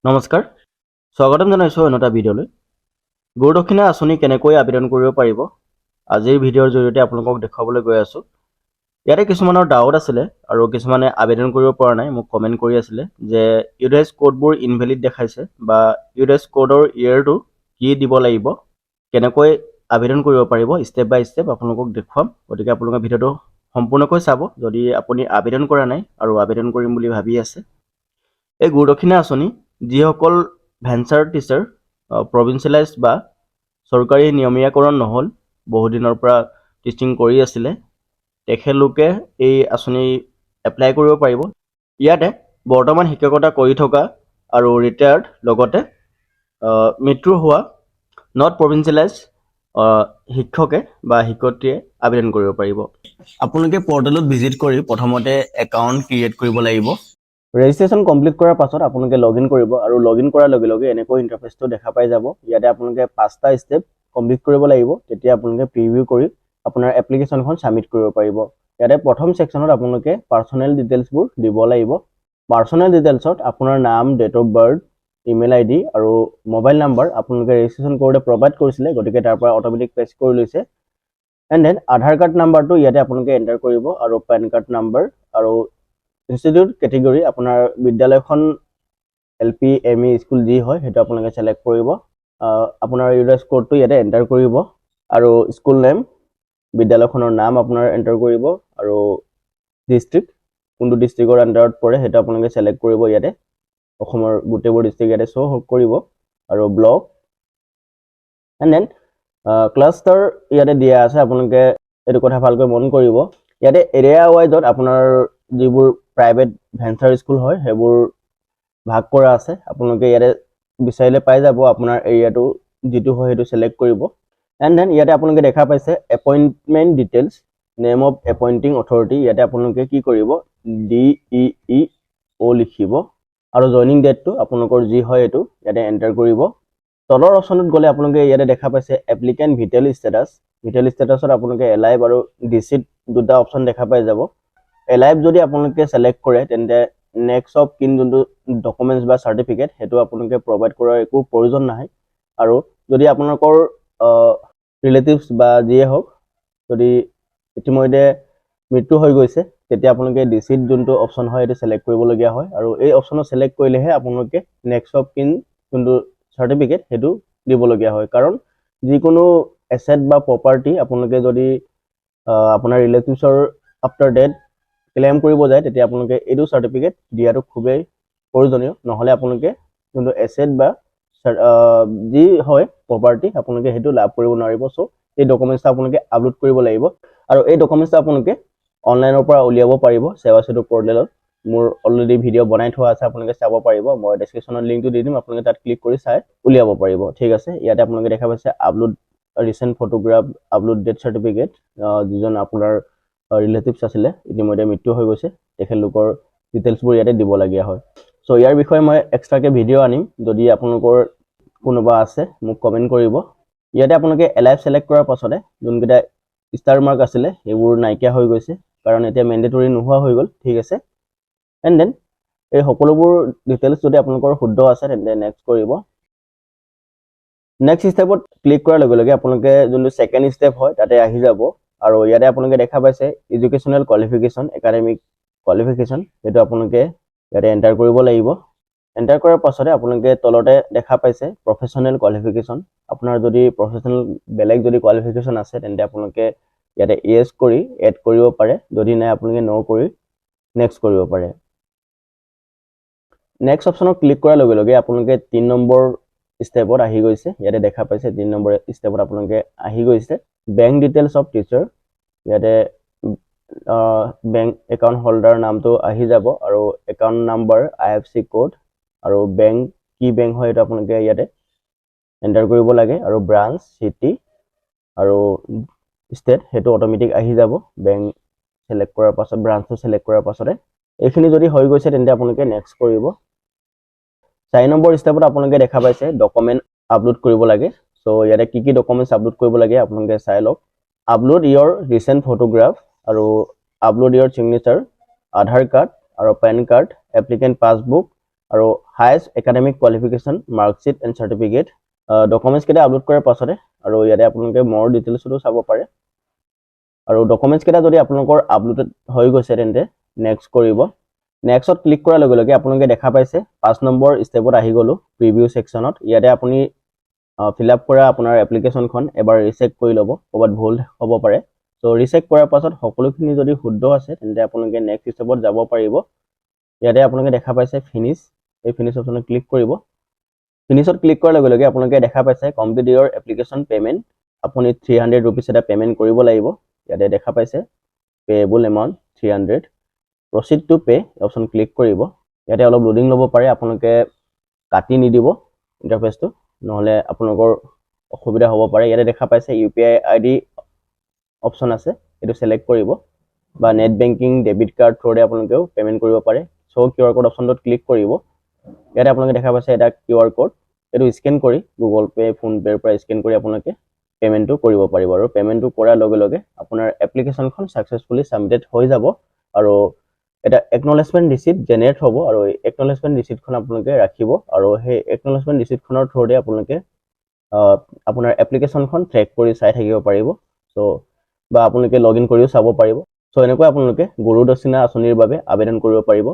নমস্কাৰ, স্বাগতম জনাইছোঁ অন্য এটা ভিডিঅ'লৈ। গুৰু দক্ষিণা আঁচনি কেনেকৈ আবেদন কৰিব পাৰিব আজিৰ ভিডিঅ'ৰ জৰিয়তে আপোনালোকক দেখুৱাবলৈ গৈ আছোঁ। ইয়াতে কিছুমানৰ ডাউট আছিলে আৰু কিছুমানে আবেদন কৰিব পৰা নাই, মোক কমেণ্ট কৰি আছিলে যে ইউএছ কোডবোৰ ইনভেলিড দেখাইছে বা ইউএছ কোডৰ ইয়েৰটো কি দিব লাগিব, কেনেকৈ আবেদন কৰিব পাৰিব, ষ্টেপ বাই ষ্টেপ আপোনালোকক দেখুৱাম। গতিকে আপোনালোকে ভিডিঅ'টো সম্পূৰ্ণকৈ চাব যদি আপুনি আবেদন কৰা নাই আৰু আবেদন কৰিম বুলি ভাবি আছে। এই গুৰু দক্ষিণা আঁচনি যিসকল ভেঞ্চাৰ টিচাৰ প্ৰভিঞ্চিয়েলাইজ বা চৰকাৰী নিয়মীয়াকৰণ নহ'ল, বহুদিনৰ পৰা টিচিং কৰি আছিলে, তেখেতলোকে এই আঁচনি এপ্লাই কৰিব পাৰিব। ইয়াতে বৰ্তমান শিক্ষকতা কৰি থকা আৰু ৰিটায়াৰ্ড লগতে মৃত্যু হোৱা নট প্ৰভিঞ্চিয়েলাইজ শিক্ষকে বা শিক্ষয়িত্ৰীয়ে আবেদন কৰিব পাৰিব। আপোনালোকে পৰ্টেলত ভিজিট কৰি প্ৰথমতে একাউণ্ট ক্ৰিয়েট কৰিব লাগিব। ৰেজিষ্ট্ৰেশ্যন কমপ্লিট কৰাৰ পাছত আপোনালোকে লগইন কৰিব আৰু লগইন কৰাৰ লগে লগে এনেকৈ ইণ্টাৰফেচটো দেখা পাই যাব। ইয়াতে আপোনালোকে 5টা ষ্টেপ কমপ্লিট কৰিব লাগিব, তেতিয়া আপোনালোকে প্ৰিভিউ কৰি আপোনাৰ এপ্লিকেশ্যনখন ছাবমিট কৰিব পাৰিব। ইয়াতে প্ৰথম ছেকশ্যনত আপোনালোকে পাৰ্চনেল ডিটেইলছবোৰ দিব লাগিব। পাৰ্চনেল ডিটেইলছত আপোনাৰ নাম, date of birth, email ID আৰু মোবাইল নাম্বাৰ আপোনালোকে ৰেজিষ্ট্ৰেশ্যন কৰোঁতে প্ৰভাইড কৰিছিলে, গতিকে তাৰ পৰা অট'মেটিক পেষ্ট কৰি লৈছে। এণ্ড দেন আধাৰ কাৰ্ড নাম্বাৰটো ইয়াতে আপোনালোকে এণ্টাৰ কৰিব আৰু পেন কাৰ্ড নাম্বাৰ আৰু ইনষ্টিটিউট কেটেগৰী আপোনাৰ বিদ্যালয়খন LP, ME স্কুল যি হয় সেইটো আপোনালোকে ছিলেক্ট কৰিব। আপোনাৰ ইউএছ কোডটো ইয়াতে এণ্টাৰ কৰিব আৰু স্কুল নেম, বিদ্যালয়খনৰ নাম আপোনাৰ এণ্টাৰ কৰিব আৰু ডিষ্ট্ৰিক্ট কোনটো ডিষ্ট্ৰিক্টৰ আণ্ডাৰত পৰে সেইটো আপোনালোকে ছিলেক্ট কৰিব। ইয়াতে অসমৰ গোটেইবোৰ ডিষ্ট্ৰিক্ট ইয়াতে শ্ব' কৰিব আৰু ব্লক এণ্ড দেন ক্লাষ্টাৰ ইয়াতে দিয়া আছে, আপোনালোকে এইটো কথা ভালকৈ মন কৰিব। ইয়াতে এৰিয়া ৱাইজত আপোনাৰ যিবোৰ প্ৰাইভেট ভেঞ্চাৰ স্কুল হয় সেইবোৰ ভাগ কৰা আছে, আপোনালোকে ইয়াতে বিচাৰিলে পাই যাব। আপোনাৰ এৰিয়াটো যিটো হয় সেইটো ছিলেক্ট কৰিব এণ্ড দেন ইয়াতে আপোনালোকে দেখা পাইছে appointment details, name of appointing authority. ইয়াতে আপোনালোকে কি কৰিব, DEEO লিখিব আৰু জইনিং ডেটটো আপোনালোকৰ যি হয় এইটো ইয়াতে এণ্টাৰ কৰিব। তলৰ অপশ্যনত গ'লে আপোনালোকে ইয়াতে দেখা পাইছে এপ্লিকেণ্ট ভিটেল ষ্টেটাছ। ভিটেল ষ্টেটাছত আপোনালোকে এলাইভ আৰু ডিচিট দুটা অপশ্যন দেখা পাই যাব। এলাইভ যদি আপোনালোকে ছিলেক্ট কৰে তেন্তে নেক্সট অফ কিন যোনটো ডকুমেণ্টছ বা চাৰ্টিফিকেট সেইটো আপোনালোকে প্ৰভাইড কৰাৰ একো প্ৰয়োজন নাই। আৰু যদি আপোনালোকৰ ৰিলেটিভছ বা যিয়ে হওক যদি ইতিমধ্যে মৃত্যু হৈ গৈছে তেতিয়া আপোনালোকে ডিচিট যোনটো অপশ্যন হয় সেইটো ছিলেক্ট কৰিবলগীয়া হয় আৰু এই অপশ্যনত ছিলেক্ট কৰিলেহে আপোনালোকে নেক্সট অফ কিন যোনটো চাৰ্টিফিকেট সেইটো দিবলগীয়া হয়। কাৰণ যিকোনো এছেট বা প্ৰপাৰ্টি আপোনালোকে যদি আপোনাৰ ৰিলেটিভছৰ আফটাৰ ডেথ ক্লেইম কৰিব যায় তেতিয়া আপোনালোকে এইটো চাৰ্টিফিকেট দিয়াটো খুবেই প্ৰয়োজনীয়, নহ'লে আপোনালোকে যোনটো এছেট বা যি হয় প্ৰপাৰ্টি আপোনালোকে সেইটো লাভ কৰিব নোৱাৰিব। চ' এই ডকুমেণ্টছটো আপোনালোকে আপলোড কৰিব লাগিব আৰু এই ডকুমেণ্টছটো আপোনালোকে অনলাইনৰ পৰা উলিয়াব পাৰিব সেৱা সেতু পৰ্টেলত। মোৰ অলৰেডি ভিডিঅ' বনাই থোৱা আছে, আপোনালোকে চাব পাৰিব, মই ডেছক্ৰিপশ্যনত লিংকটো দি দিম, আপোনালোকে তাত ক্লিক কৰি চাই উলিয়াব পাৰিব। ঠিক আছে, ইয়াতে আপোনালোকে দেখা পাইছে upload recent photograph, upload death certificate, যিজন আপোনাৰ ৰিলেটিভছ আছিলে ইতিমধ্যে মৃত্যু হৈ গৈছে তেখেতলোকৰ ডিটেইলছবোৰ ইয়াতে দিবলগীয়া হয়। চ' ইয়াৰ বিষয়ে মই এক্সট্ৰাকৈ ভিডিঅ' আনিম, যদি আপোনালোকৰ কোনোবা আছে মোক কমেণ্ট কৰিব। ইয়াতে আপোনালোকে এলাইভ ছিলেক্ট কৰাৰ পাছতে যোনকেইটা ষ্টাৰ মাৰ্ক আছিলে সেইবোৰ নাইকিয়া হৈ গৈছে কাৰণ এতিয়া মেণ্ডেটৰী নোহোৱা হৈ গ'ল। ঠিক আছে, এণ্ড দেন এই সকলোবোৰ ডিটেইলছ যদি আপোনালোকৰ শুদ্ধ আছে তেন্তে নেক্সট কৰিব। নেক্সট ষ্টেপত ক্লিক কৰাৰ লগে লগে আপোনালোকে যোনটো ছেকেণ্ড ষ্টেপ হয় তাতে আহি যাব আৰু ইয়াতে আপোনালোকে দেখা পাইছে এডুকেশ্যনেল কোৱালিফিকেশ্যন, একাডেমিক কোৱালিফিকেশ্যন, সেইটো আপোনালোকে ইয়াতে এণ্টাৰ কৰিব লাগিব। এণ্টাৰ কৰাৰ পাছতে আপোনালোকে তলতে দেখা পাইছে প্ৰফেশ্যনেল কোৱালিফিকেশ্যন। আপোনাৰ যদি প্ৰফেশ্যনেল বেলেগ যদি কোৱালিফিকেশ্যন আছে তেন্তে আপোনালোকে ইয়াতে য়েছ কৰি এড কৰিব পাৰে, যদি নাই আপোনালোকে ন' কৰি নেক্সট কৰিব পাৰে। নেক্সট অপশ্যনত ক্লিক কৰাৰ লগে লগে আপোনালোকে 3 নম্বৰ ষ্টেপত আহি গৈছে। ইয়াতে দেখা পাইছে 3 নম্বৰ ষ্টেপত আপোনালোকে আহি গৈছে বেংক ডিটেইলছ অফ টিচাৰ। ইয়াতে বেংক একাউণ্ট হোল্ডাৰ নামটো আহি যাব আৰু একাউণ্ট নাম্বাৰ, IFSC কোড আৰু বেংক কি বেংক হয় এইটো আপোনালোকে ইয়াতে এণ্টাৰ কৰিব লাগে আৰু ব্ৰাঞ্চ, চিটি আৰু ষ্টেট সেইটো অট'মেটিক আহি যাব বেংক ছিলেক্ট কৰাৰ পাছত, ব্ৰাঞ্চটো ছিলেক্ট কৰাৰ পাছতে। এইখিনি যদি হৈ গৈছে তেন্তে আপোনালোকে নেক্সট কৰিব। 4 নম্বৰ ষ্টেপত আপোনালোকে দেখা পাইছে ডকুমেণ্ট আপলোড কৰিব লাগে। চ' ইয়াতে কি কি ডকুমেণ্টছ আপলোড কৰিব লাগে আপোনালোকে চাই লওক। আপলোড ইয়ৰ ৰিচেণ্ট ফটোগ্ৰাফ আৰু আপলোড ইয়ৰ ছিগনেচাৰ, আধাৰ কাৰ্ড আৰু পেন কাৰ্ড, এপ্লিকেণ্ট পাছবুক আৰু highest academic qualification marksheet and certificate documents কেইটা আপলোড কৰাৰ পাছতে আৰু ইয়াতে আপোনালোকে মোৰ ডিটেইলছটো চাব পাৰে আৰু ডকুমেণ্টছ কেইটা যদি আপোনালোকৰ আপলোডেড হৈ গৈছে তেন্তে নেক্সট কৰিব নেক্সটত ক্লিক কৰাৰ লগে লগে আপোনালোকে দেখা পাইছে 5 নম্বৰ ষ্টেপত আহি গ'লো প্ৰিভিউ সেকশনত ইয়াতে আপুনি ফিল আপ কৰা আপোনাৰ এপ্লিকেশ্যনখন এবাৰ ৰিচেক কৰি ল'ব ক'ৰবাত ভুল হ'ব পাৰে সো ৰিচেক কৰাৰ পাছত সকলোখিনি যদি শুদ্ধ আছে তেন্তে আপোনালোকে নেক্সট ষ্টেপত যাব পাৰিব ইয়াতে আপোনালোকে দেখা পাইছে ফিনিশ এই ফিনিশ অপশ্যনত ক্লিক কৰিব ফিনিশত ক্লিক কৰাৰ লগে লগে আপোনালোকে দেখা পাইছে কমপ্লিট ইউৰ এপ্লিকেশ্যন পেমেণ্ট আপুনি 300 रुपीस এটা পেমেণ্ট কৰিব লাগিব ইয়াতে দেখা পাইছে payable amount 300 proceed to pay option click কৰিব ইয়াতে অলপ লোডিং ল'ব পাৰে আপোনালোকে কাটি নিদিব ইন্টাৰফেসটো নহলে আপোনালোকৰ অসুবিধা হ'ব পাৰে ইয়াতে দেখা পাইছে ইউপিআই আইডি অপশ্যন আছে এটো সিলেক্ট কৰিব বা নেট বেংকিং ডেবিট কাৰ্ড থ্ৰুৰে আপোনালোকেও পেমেণ্ট কৰিব পাৰে সো কিউআৰ কোড অপশ্যনটোত ক্লিক কৰিব ইয়াতে আপোনালোকে দেখা পাইছে এটা কিউআৰ কোড এটো স্ক্যান কৰি গুগল পে ফোন পেৰ পৰা স্ক্যান কৰি আপোনালোকে পেমেণ্টটো কৰিব পাৰিব আৰু পেমেণ্টটো কৰাৰ লগে লগে আপোনাৰ এপ্লিকেশ্যনখন সাকসেসফুলি সাবমিটেড হৈ যাব আৰু এটা একনলেজমেন্ট ৰিসিপ্ট জেনাৰেট হ'ব আৰু একনলেজমেন্ট ৰিসিপ্টখন আপোনালোকে ৰাখিব আৰু সেই একনলেজমেন্ট ৰিসিপ্টখনৰ থ্ৰুৰে আপোনালোকে আপোনাৰ এপ্লিকেশ্যনখন ট্ৰেক কৰি চাই থাকিব পাৰিব সো বা আপোনালোকে লগইন কৰিও চাব পাৰিব সো এনেকৈ আপোনালোকে গুৰু দক্ষিণা আঁচনিৰ বাবে আবেদন কৰিব পাৰিব